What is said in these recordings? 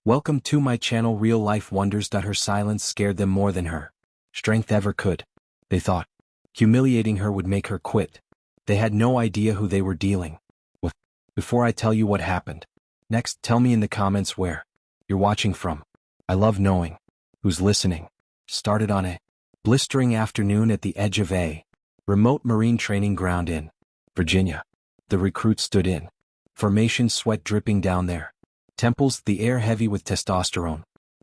Welcome to my channel. Real life wonders. Her silence scared them more than her strength ever could. They thought humiliating her would make her quit. They had no idea who they were dealing with. Before I tell you what happened next, tell me in the comments where you're watching from. I love knowing who's listening. Started on a blistering afternoon at the edge of a remote Marine training ground in Virginia. The recruits stood in formation, sweat dripping down their temples, the air heavy with testosterone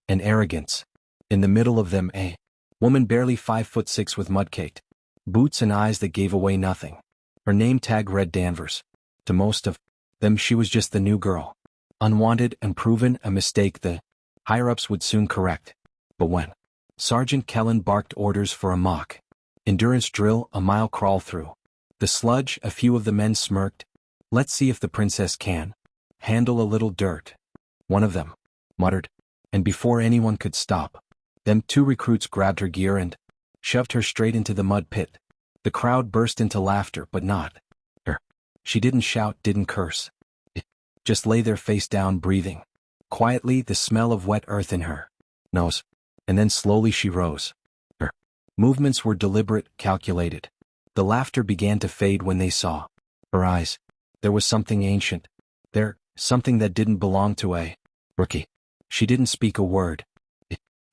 and arrogance. In the middle of them, a woman barely 5'6" with mud-caked boots and eyes that gave away nothing. Her name tag read Danvers. To most of them, she was just the new girl. Unwanted, unproven, a mistake the higher-ups would soon correct. But when Sergeant Kellen barked orders for a mock endurance drill, a mile crawl through the sludge, a few of the men smirked. Let's see if the princess can handle a little dirt, one of them muttered. And before anyone could stop them, two recruits grabbed her gear and shoved her straight into the mud pit. The crowd burst into laughter, but not her. She didn't shout, didn't curse. Just lay there face down, breathing quietly, the smell of wet earth in her nose. And then slowly she rose. Her movements were deliberate, calculated. The laughter began to fade when they saw her eyes. There was something ancient there, something that didn't belong to a rookie. She didn't speak a word.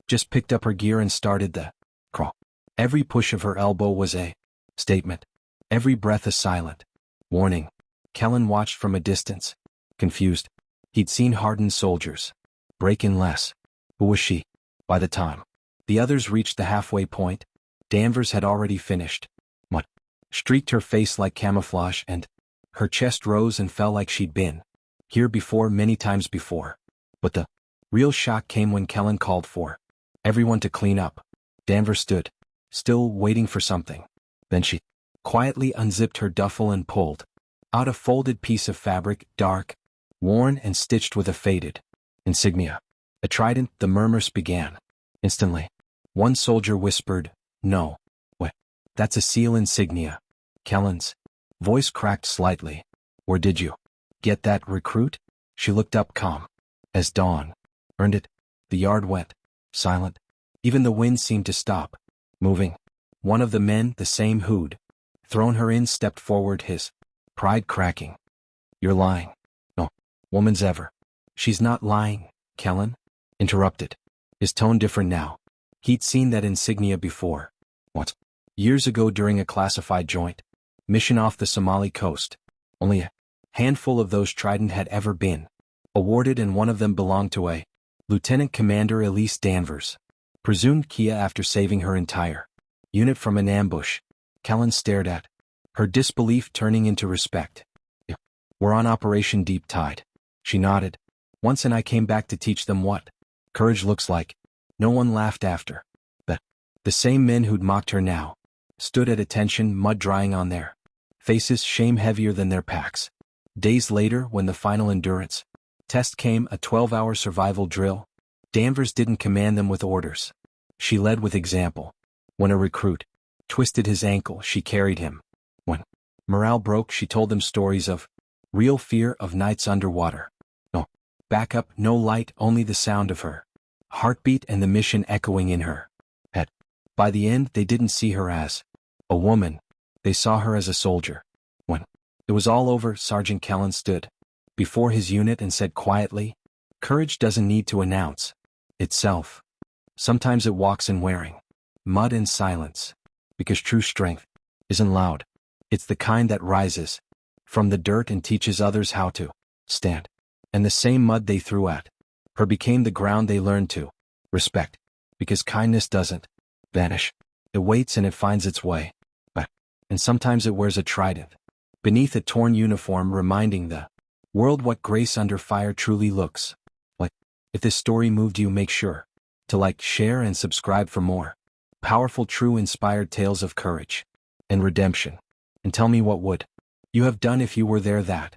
Just picked up her gear and started the crawl. Every push of her elbow was a statement. Every breath a silent warning. Kellen watched from a distance, confused. He'd seen hardened soldiers break in less. Who was she? By the time the others reached the halfway point, Danvers had already finished. Mud streaked her face like camouflage, and her chest rose and fell like she'd been here before, many times before. But the real shock came when Kellen called for everyone to clean up. Danvers stood still, waiting for something. Then she quietly unzipped her duffel and pulled out a folded piece of fabric, dark, worn and stitched with a faded insignia. A trident. The murmurs began. Instantly, one soldier whispered, "No. What? That's a SEAL insignia." Kellen's voice cracked slightly. "Where did you get that, recruit?" She looked up, calm as dawn. "Earned it." The yard went silent. Even the wind seemed to stop moving. One of the men, the same who'd thrown her in, stepped forward, his pride cracking. "You're lying." "No woman's ever." "She's not lying," Kellen interrupted, his tone different now. He'd seen that insignia before. Once. Years ago during a classified joint mission off the Somali coast. Only a handful of those trident had ever been awarded, and one of them belonged to a Lieutenant Commander Elise Danvers, presumed Kia, after saving her entire unit from an ambush. Kellen stared at her, disbelief turning into respect. "We're on Operation Deep Tide." She nodded. "Once, and I came back to teach them what courage looks like." No one laughed after that. The same men who'd mocked her now stood at attention, mud drying on their faces, shame heavier than their packs. Days later, when the final endurance test came, a 12-hour survival drill, Danvers didn't command them with orders. She led with example. When a recruit twisted his ankle, she carried him. When morale broke, she told them stories of real fear, of nights underwater. No backup, no light, only the sound of her heartbeat and the mission echoing in her head. By the end, they didn't see her as a woman. They saw her as a soldier. When it was all over, Sergeant Kellen stood before his unit and said quietly, "Courage doesn't need to announce itself. Sometimes it walks in wearing mud and silence. Because true strength isn't loud. It's the kind that rises from the dirt and teaches others how to stand." And the same mud they threw at her became the ground they learned to respect. Because kindness doesn't vanish. It waits, and it finds its way back. And sometimes it wears a trident beneath a torn uniform, reminding the world what grace under fire truly looks like. If this story moved you, make sure to like, share, and subscribe for more powerful, true, inspired tales of courage and redemption. And tell me, what would you have done if you were there that